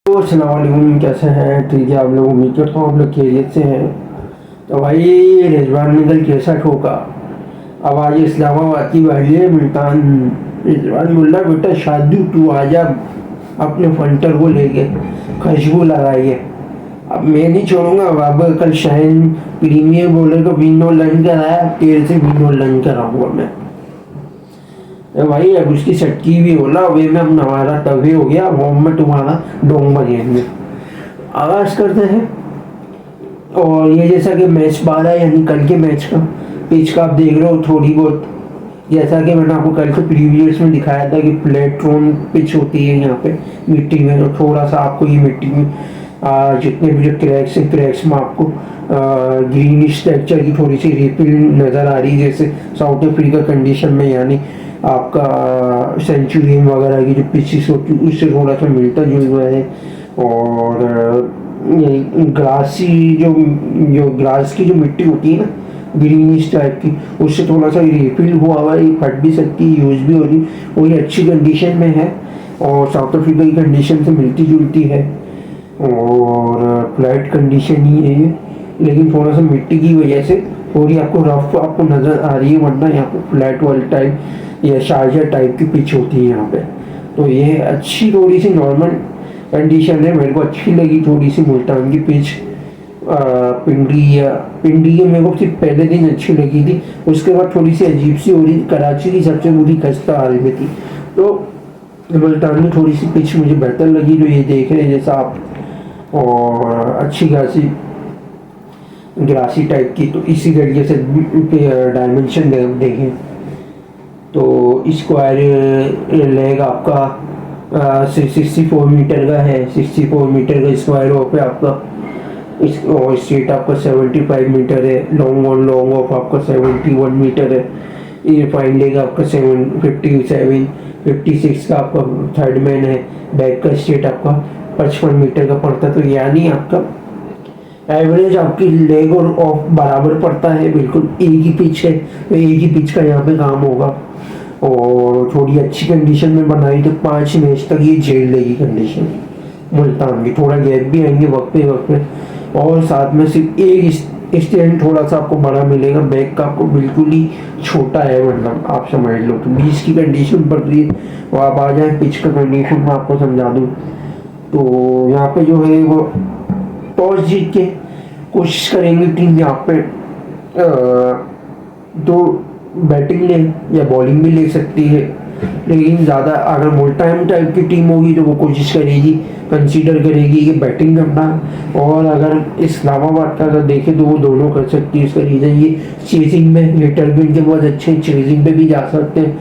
तो अस्सलाम वालेकुम, कैसे हैं? ठीक है, आप लोग? उम्मीद करता हूँ आप लोग खैरियत से हैं। तो भाई रिजवान ने कल कैसा ठोका। अब आज इस्लामाबाद की बारी है, मुल्तान। रिजवान बोल रहा बेटा शादी तू आजा अपने फंटर को लेके, खुशबू लगाइए। अब मैं नहीं छोड़ूंगा। अब कल शाइन प्रीमियर बोले तो विनो लन कराया, तेरे से विनो लन कराऊंगा मैं। भाई अब उसकी सटकी भी होला, वे में अब हमारा तभी हो गया, होम में तुम्हारा डोंग बनेंगे। आगाज करते हैं। और ये जैसा कि मैच 12 यानी कल के मैच का पिच का आप देख रहे हो थोड़ी बहुत, जैसा कि मैंने आपको कल के प्रीवियस में दिखाया था कि प्लेटफॉर्म पिच होती है यहाँ पे मिट्टी में। तो थोड़ा सा आपको ये मिट्टी में जितने भी जो क्रैक्स हैं, क्रैक्स में आपको ग्रीनिश टेक्सचर की थोड़ी सी रिपिल नज़र आ रही है, जैसे साउथ अफ्रीका कंडीशन में, यानी आपका सेंचुरियन वगैरह की जो पिचेस होती है उससे थोड़ा सा मिलता जुलता है। और ये ग्रासी जो जो ग्रास की जो मिट्टी होती है ना, ग्रीनिश टाइप की, उससे थोड़ा सा रिफिल हुआ है, फट भी सकती है, यूज भी हो रही, वही अच्छी कंडीशन में है और साउथ अफ्रीका की कंडीशन से मिलती जुलती है और फ्लैट कंडीशन ही है ये। लेकिन थोड़ा सा मिट्टी की वजह से थोड़ी आपको रफ आपको नज़र आ रही है, वरना यहाँ पे फ्लैट वाली टाइप या शारजा टाइप की पिच होती है यहाँ पे। तो ये अच्छी थोड़ी सी नॉर्मल कंडीशन है, मेरे को अच्छी लगी थोड़ी सी मुल्तान की पिच। पिंडी की मेरे को सिर्फ पहले दिन अच्छी लगी थी, उसके बाद थोड़ी सी अजीब सी हो रही थी। कराची की सबसे बुरी खस्ता हाल में थी, तो मुल्तान की थोड़ी सी पिच मुझे बेहतर लगी जो ये देख रहे हैं जैसा आप। और अच्छी खासी ग्रासी टाइप की, तो इसी तरीके से डायमेंशन देखें तो स्क्वायर लेग आपका 64 मीटर का है, 64 मीटर का स्क्वायर ऑफ है आपका। और स्ट्रेट आपका 75 मीटर है, लॉन्ग ऑन लॉन्ग ऑफ आपका 71 मीटर है। ये फाइन लेग आपका 56 का आपका थर्ड मैन है। बैक का स्ट्रेट आपका 55 मीटर का पड़ता है, तो यानी आपका एवरेज आपकी लेग और ऑफ बराबर पड़ता है, बिल्कुल एक ही पिच है, तो एक ही पिच का यहाँ पे काम होगा। और थोड़ी अच्छी कंडीशन में बनाई तो 5 मैच तक ये झेल लेगी कंडीशन मुल्तान की। थोड़ा गैप भी आएंगे वक्त पे, और साथ में सिर्फ एक स्टैंड थोड़ा सा आपको बड़ा मिलेगा, बैक का आपको बिल्कुल ही छोटा है, मतलब आप समझ लो। तो 20 की कंडीशन पड़ रही है, और आप आ जाए पिच का कंडीशन मैं आपको समझा दूँ। तो यहाँ पे जो है वो टॉस जीत के कोशिश करेंगे टीम यहाँ पे तो बैटिंग ले या बॉलिंग भी ले सकती है। लेकिन ज़्यादा अगर मुल्तान टाइप की टीम होगी तो वो कोशिश करेगी, कंसीडर करेगी कि बैटिंग करना। और अगर इस्लामाबाद का अगर देखें तो वो दोनों कर सकती है। इसका रीज़न ये चेजिंग में लिटल भी इनके बहुत अच्छे चेजिंग पे भी जा सकते हैं,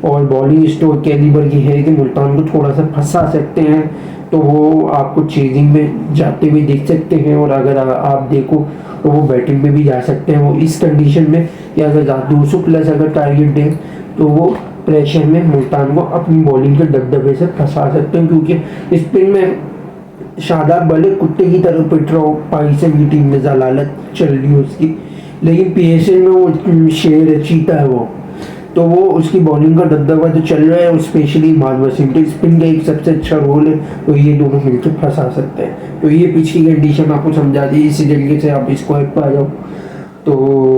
और बॉलिंग स्ट्रोक कैलिबर की है कि मुल्तान को थोड़ा सा फंसा सकते हैं, तो वो आपको चेजिंग में जाते हुए देख सकते हैं। और अगर आप देखो तो वो बैटिंग में भी जा सकते हैं। वो इस कंडीशन में कि अगर 200 प्लस अगर टारगेट दें तो वो प्रेशर में मुल्तान को अपनी बॉलिंग के दबदबे से फंसा सकते हैं, क्योंकि स्पिन में शादाब भले कुत्ते की तरह पिट रहा हो, पाकिस्तान की टीम में जलालत चल रही है उसकी, लेकिन पीएसएल में वो शेर चीता है वो, तो वो उसकी बॉलिंग का दबदबा तो चल रहा है। और स्पेशली इमाद वसीम तो स्पिन का एक सबसे अच्छा रोल है, तो ये दोनों मिलकर फंसा सकते हैं। तो ये पिच की कंडीशन आपको समझा दी, इसी तरीके से आप इसको एक पा जाओ। तो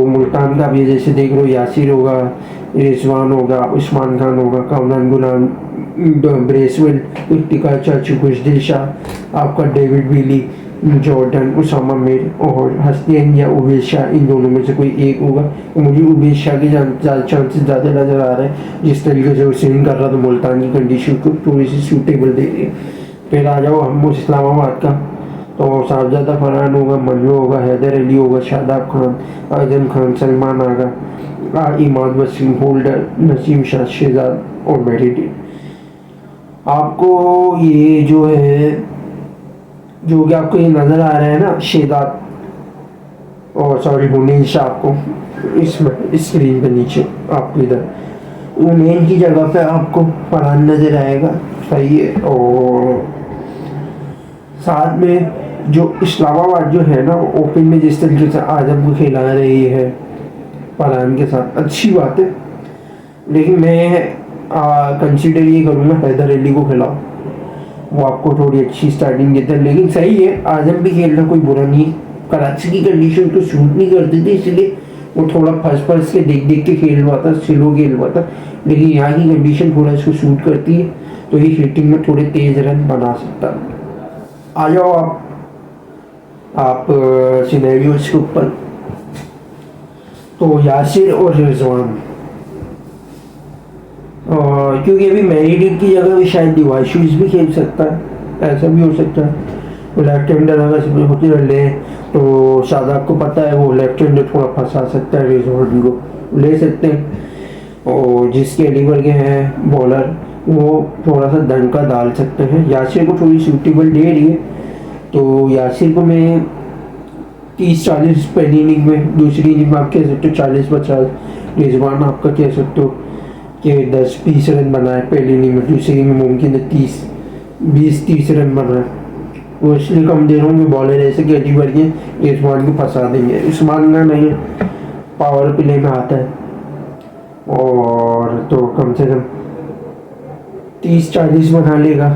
मुल्तान का भी जैसे देख लो, यासिर होगा, रिजवान होगा, उस्मान खान होगा, कामरान गुलाम, ब्रेसवेल, इफ्तिकार चाचू, खुशदिल शाह, आपका David Willey, Jordan, Usama Mir और हसनैन या उबैद शाह, इन दोनों में से कोई एक होगा। तो मुझे उबैद शाह के चांसेस ज़्यादा नज़र आ रहे हैं, जिस तरीके से वो स्विंग कर रहा था मुल्तान की कंडीशन को थोड़ी सी सूटेबल दे रही है। फिर आ जाओ हम इस्लामाबाद का, तो साहबजादा फरहान होगा, मंजू होगा, हैदर अली होगा, शादाब खान, आजम खान, सलमान आगा, इमाद वसीम, होल्डर, नसीम शाह, शहजाद और मेरिडी। आपको ये जो है जो कि आपको ये नज़र आ रहा है ना, शहजाद और सॉरी हुनैन शाह, आपको इसमें स्क्रीन पे नीचे आपको इधर हुनैन की जगह पे आपको फरहान नज़र आएगा, सही है। और साथ में जो इस्लामाबाद जो है ना, वो ओपन में जिस तरीके से आजम को खिला रही है फरहान के साथ, अच्छी बात है। लेकिन मैं कंसिडर ये करूँगा हैदर अली को खिलाओ, वो आपको थोड़ी अच्छी स्टार्टिंग देता है, लेकिन सही है, आजम भी खेलना कोई बुरा नहीं है। कराची की कंडीशन तो सूट नहीं करती थी, इसलिए वो थोड़ा फंस फंस के देख देख के खेल पाता, स्लो खेल पाता, लेकिन यहाँ की कंडीशन थोड़ा इसको सूट करती है, तो ये हिटिंग में थोड़े तेज रन बना सकता है। आ जाओ आप सिनेरियोस के ऊपर। तो यासिर और रिजवान, और क्योंकि अभी मैरीडीन की जगह भी शायद दिवाशिश भी खेल सकता है, ऐसा भी हो सकता है। वो लेफ्ट हैंडर अगर इसमें होती ले तो शादाब को पता है वो लेफ्ट हैंडर थोड़ा फंसा सकता है, रिजवान को ले सकते हैं। और जिसके एलिवर के हैं बॉलर वो थोड़ा सा दंका डाल सकते हैं। यासिर को थोड़ी सूटेबल दे रही है, तो यासिर को मैं 30-40 पहली इनिंग में, दूसरी इनिंग में आप कह सकते हो 40-50, रिजवान आपका कह सकते हो कि 10-20 रन बनाए पहली इनिंग में, दूसरी इनिंग में मुमकिन है 20-30 रन बनाए। वो इसलिए कम दे रहा हूँ कि बॉलर ऐसे कैटेगरी के रिजवान को फंसा देंगे। उस्मान का नहीं पावर प्ले में आता है, और तो कम से कम 30-40 बना लेगा,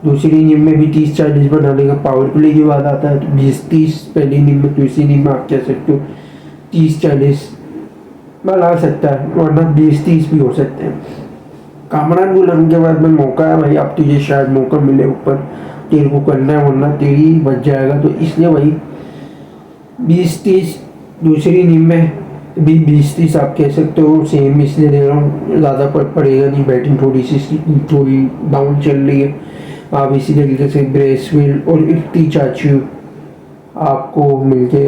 दूसरी इनिंग में भी 30-40 बना लेगा। पावर प्ले की बात आता है तो 20-30 पहली इनिंग में, दूसरी इनिंग में आप कह सकते हो 30-40 बना सकता है, वरना 20-30 भी हो सकते हैं। कामरान गुलाम के बाद में मौका है भाई, अब तुझे शायद मौका मिले ऊपर, तेरे को करना है, वरना तेरी बच जाएगा। तो इसलिए भाई 20-30 दूसरी इनिंग में भी 20-30 आप कह सकते हो, सेम इसलिए दे रहा हूँ, ज़्यादा पड़ेगा नहीं। बैटिंग थोड़ी डाउन चल रही है। आप इसी तरीके से ब्रेसवेल और इफ्ती चाचू आपको मिलके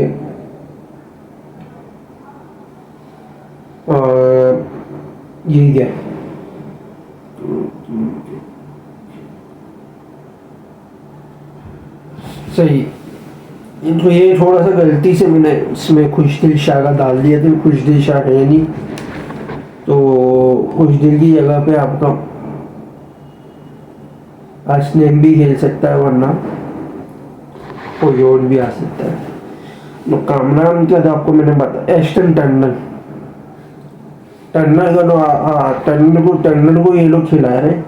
ये क्या सही, तो ये थोड़ा सा गलती से मैंने इसमें खुशदिल शाह का डाल दिया था, खुशदिल शाह है नहीं, तो खुशदिल की जगह पे आपका असलम भी खेल सकता है, वरना कोई और भी आ सकता है। तो कामरान क्या था आपको मैंने बताया, एस्टन टर्नर टर्नर का तो टर्नर को ये लोग खिला रहे हैं,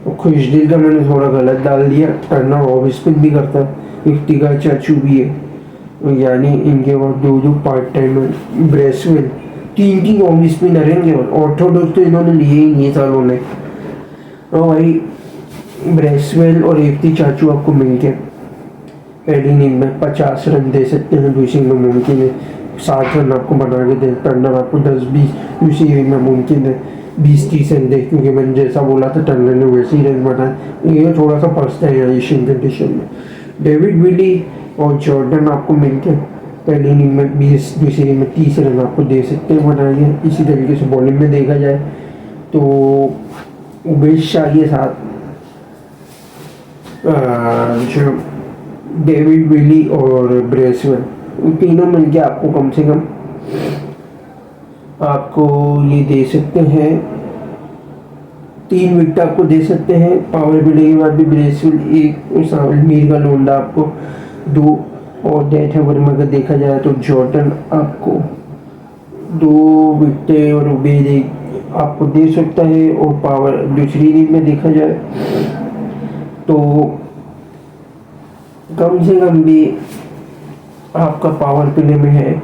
तो खुशदिल का मैंने थोड़ा गलत डाल दिया। टर्नर ऑफ स्पिन भी करता है, इफ्तिका चाचू भी है, यानी इनके पास दो part time Bracewell 3 off spinner हैं, ऑर्थोडॉक्स तो इन्होंने लिए ही नहीं सालों में। तो भाई ब्रेसवेल और इफ्ती चाचू आपको मिलके पहली इनिंग में 50 रन दे सकते हैं, दूसरी में मुमकिन है 60 रन आपको बना के दे। टर्नर आपको 10-20 दूसरी इनिंग में मुमकिन है 20-30 रन दे, क्योंकि मैंने जैसा बोला था टर्नर ने वैसे ही रन बनाए। ये थोड़ा सा फंसता है एशियन कंडीशन में। डेविड विली और जॉर्डन आपको मिलके पहली इनिंग में 20, दूसरी इनिंग में 30 रन आपको दे सकते हैं बनाइए। इसी तरीके से बॉलिंग में देखा जाए तो उबेश शाह के साथ जो डेविड विली और ब्रेसवेल तीनों मिलके आपको कम से कम आपको ये दे सकते हैं 3 विकेट आपको दे सकते हैं। पावर प्ले के बाद भी ब्रेसवेल 1, मीर का लोंडा आपको 2, और डेथ वर्मा का देखा जाए तो जॉर्डन आपको 2 विकेट और उबेद आपको दे सकता है। और पावर दूसरी इनिंग में देखा जाए तो कम से कम भी आपका पावर प्ले में है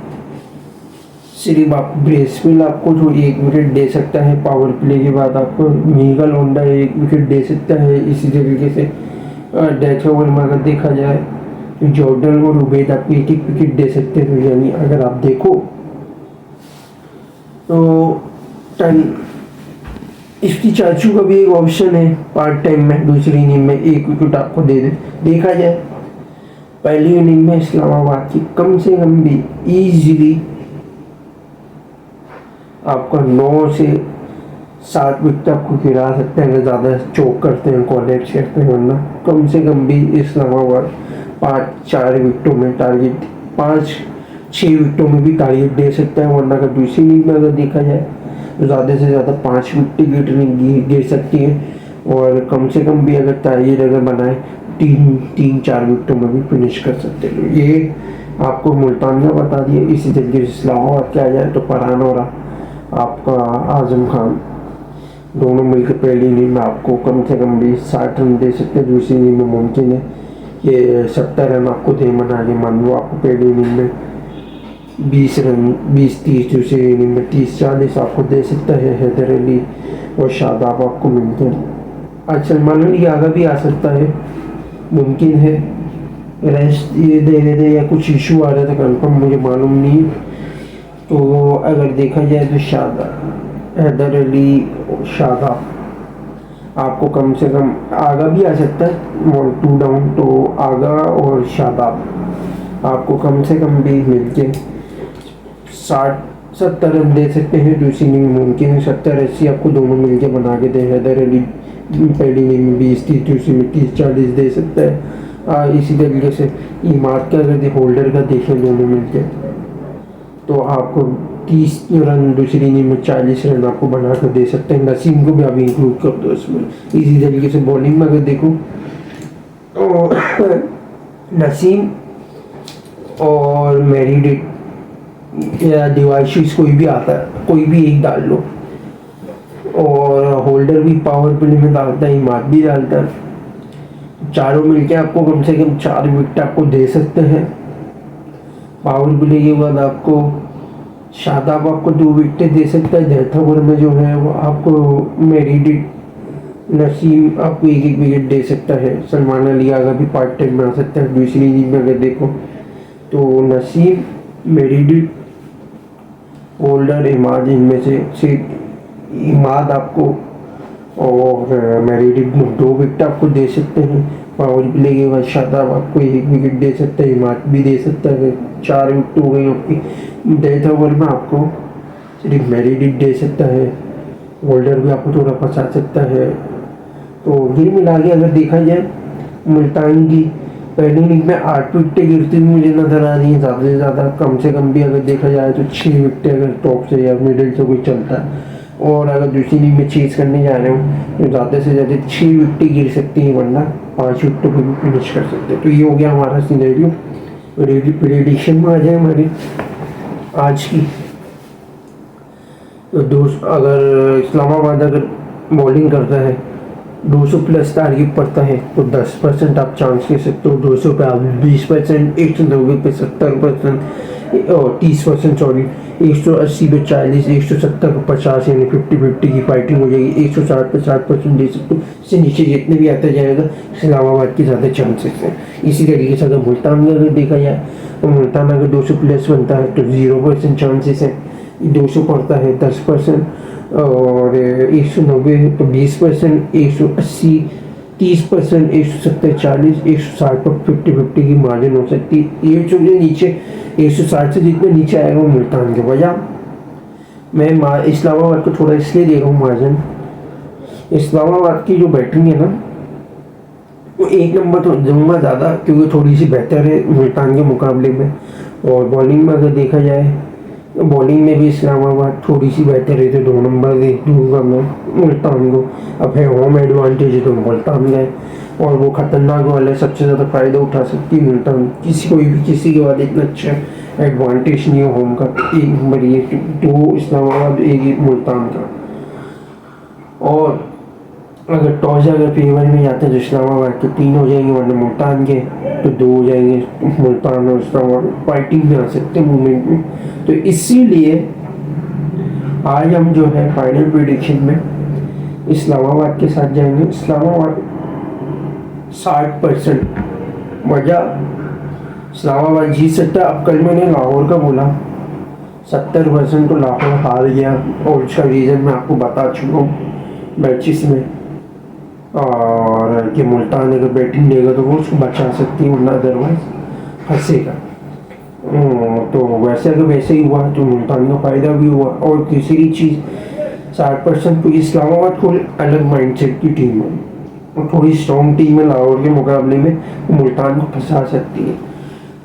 सिर्फ आप ब्रेसवेल आपको जो 1 विकेट दे सकता है। पावर प्ले के बाद आपको मीगल होंडा 1 विकेट दे सकता है। इसी तरीके से डेथ ओवर में अगर देखा जाए तो जॉर्डन और उबेद आपको 1-1 विकेट दे सकते हैं। यानी अगर आप देखो तो इसकी चाचू का भी एक ऑप्शन है पार्ट टाइम में, दूसरी इनिंग में 1 विकेट आपको दे दे। देखा जाए पहली इनिंग में इस्लामाबाद की कम से कम भी इजीली आपका 9 से 7 विकेट आपको गिरा सकते हैं अगर ज़्यादा चोक करते हैं, कॉलेज करते हैं। वरना कम से कम भी इस्लामाबाद 5-4 विकेटों में टारगेट, 5-6 विकेटों में भी टारगेट दे सकता है। वरना अगर दूसरी इनिंग में अगर देखा जाए तो ज़्यादा से ज़्यादा 5 विकेट गिर सकती है। और कम से कम भी अगर टारगेट अगर बनाए 3-4 विकेटों में भी फिनिश कर सकते हैं। तो ये आपको मुल्तान का बता दिया। इसी तरीके से इस्लामाबाद के आ जाए तो फरहान और आपका आजम खान दोनों मिलकर पहली इनिंग में आपको कम से कम भी 60 रन दे सकते हैं। दूसरी इनिंग में मुमकिन है कि 70 रन आपको दे बना के, मान लो आपको पहली इनिंग में 20 रन 20-30, दूसरी इनिंग में 30-40 आपको दे सकता है हैदर अली और शादाब आपको मिलकर। आज सलमान अली आगे भी आ सकता है, मुमकिन है। रेस्ट ये दे रहे थे या कुछ इशू आ रहा था, कंफर्म मुझे मालूम नहीं। तो अगर देखा जाए तो शादाब, हैदर अली और शादाब आपको कम से कम आगा भी आ सकता है, 1-2 डाउन तो आगा और शादाब आपको कम से कम भी मिलके 60-70 रन दे सकते हैं। दूसरी इनिंग में मुमकिन है 70-80 आपको दोनों मिलके बना के दे। हैदर अली पहली इनिंग में 20-30, दूसरी में 30-40 दे सकता है। इसी तरीके से इमाद का अगर होल्डर का देखें दोनों मिलके तो आपको 30 रन, दूसरी इनिंग में 40 रन आपको बना कर दे सकते हैं। नसीम को भी आप इंक्लूड कर दो इसमें। इसी तरीके से बॉलिंग में अगर देखो तो नसीम और मेरिडिट या डिवाइशिस कोई भी आता है, कोई भी एक डाल लो। और होल्डर भी पावर प्ले में डालता है, इमाद भी डालता है। चारों मिलके आपको कम से कम 4 विकेट आपको दे सकते हैं। पावर प्ले के बाद आपको शादाब आपको 2 विकेट दे सकता है। डेथ ओवर में जो है वो आपको मेरिडिट, नसीम आपको 1-1 विकेट दे सकता है। सलमान अली आगा भी पार्ट टाइम में आ सकता है। दूसरी इनिंग में अगर देखो तो नसीम, मेरिडिट, होल्डर, इमाद, इनमें से इमाद आपको और मेरिडिट 2 विकेट आपको दे सकते हैं। पावर प्ले के बाद शादाब आपको 1 विकेट दे सकता है, इमाद भी दे सकता है। 4 विकेट हो गई आपकी। डेथ ओवर में आपको सिर्फ मेरिडिट दे सकता है, होल्डर भी आपको थोड़ा फंसा सकता है। तो ये मिला के अगर देखा जाए मुल्तान की पहली इनिंग में 8 विकेटें गिरती हुई मुझे नजर आ रही है ज़्यादा से ज़्यादा। कम से कम भी अगर देखा जाए तो 6 विकेटें अगर टॉप से या मिडिल से कोई चलता है। और अगर दूसरी इनिंग में चेज करने जा रहे हो तो ज़्यादा से ज़्यादा 6 विकेटें गिर सकती हैं, वरना 5 विकेटों पर भी फिनिश कर सकते हैं। तो ये हो गया हमारा सिनेरियो। प्रेडिक्शन में आ जाए हमारी आज की। तो दोस्त, अगर इस्लामाबाद अगर बॉलिंग करता है 200 प्लस टारगेट पड़ता है तो 10% आप चांस ले सकते हो। 200 पे आप 20%, 190 पे 70% और 30%, सॉरी 180 पे 40, 170 पे 50, यानी 50-50 की फाइटिंग हो जाएगी। 160 पे 60% दे सकते हो। इससे नीचे जितने भी आता जाएगा इस्लामाबाद की ज़्यादा चांसेस हैं। इसी तरीके से अगर मुल्तान में अगर देखा जाए तो मुल्तान अगर 200 प्लस बनता है तो 0% चांसेस है। 200 पड़ता है 10%, और 190 तो 20%, 180 30%, 170 40, 160 पर 50-50 की मार्जिन हो सकती है। ये जो नीचे 160 से जितने नीचे आएगा वो मुल्तान के वजह। मैं इस्लामाबाद को थोड़ा इसलिए दे रहा हूँ मार्जिन। इस्लामाबाद की जो बैटिंग है ना वो 1 नंबर तो दूंगा ज़्यादा, क्योंकि थोड़ी सी बेहतर है मुल्तान के मुकाबले में। और बॉलिंग में अगर देखा जाए तो बॉलिंग में भी इस्लामाबाद थोड़ी सी बेहतर है, तो 2 नंबर दे दूँगा मैं मुल्तान को। अब है होम एडवांटेज है तो मुल्तान गए, और वो खतरनाक वाला सबसे ज़्यादा फ़ायदा उठा सकती है मुल्तान। कोई भी किसी के बाद इतना अच्छा एडवांटेज नहीं है होम का। 1 नंबर ये 2 इस्लामाबाद, 1 मुल्तान का। और अगर टॉस अगर फेवर में जाते हैं तो इस्लामाबाद के 3 हो जाएंगे, वरना मुल्तान के तो 2 हो जाएंगे। मुल्तान और इस्लामाबाद फाइटिंग में आ सकते हैं मूवमेंट में। तो इसीलिए आज हम जो है फाइनल प्रेडिक्शन में इस्लामाबाद के साथ जाएंगे। इस्लामाबाद 60% वजह इस्लामाबाद जीत सकता है। अब कल मैंने लाहौर का बोला 70% तो लाहौर हार गया, और उसका रीज़न मैं आपको बता चुका हूँ मैचेस में। और कि मुल्तान अगर बैटिंग देगा तो वो उसको बचा सकती है, वरना अदरवाइज फंसेगा। तो वैसे अगर वैसे ही हुआ तो मुल्तान का फ़ायदा भी हुआ। और तीसरी चीज़ 60% तो इस्लामाबाद थोड़ी अलग माइंडसेट की टीम है, और थोड़ी स्ट्रॉन्ग टीम है लाहौर के मुकाबले में, मुल्तान को फंसा सकती है।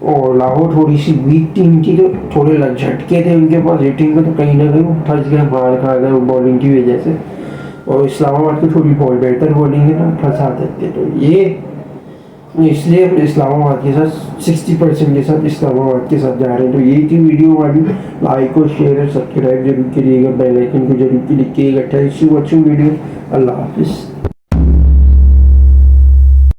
और लाहौर थोड़ी सी वीक टीम थी, तो थोड़े झटके थे उनके पास रेटिंग में, तो कहीं ना कहीं वो फंस गए, मार खा गए बॉलिंग की वजह से। और इस्लामाबाद की थोड़ी बॉल बेहतर बॉलिंग है ना, फंसा देते। तो ये इसलिए हम इस्लामाबाद के साथ 60% के साथ इस्लामाबाद के साथ जा रहे हैं। तो ये थी वीडियो हमारी, लाइक और शेयर और सब्सक्राइब जरूर करिएगा, बेल आइकन को जरूर क्लिक कीजिएगा। थैंक्स फॉर वॉचिंग वीडियो, अल्लाह हाफिज़।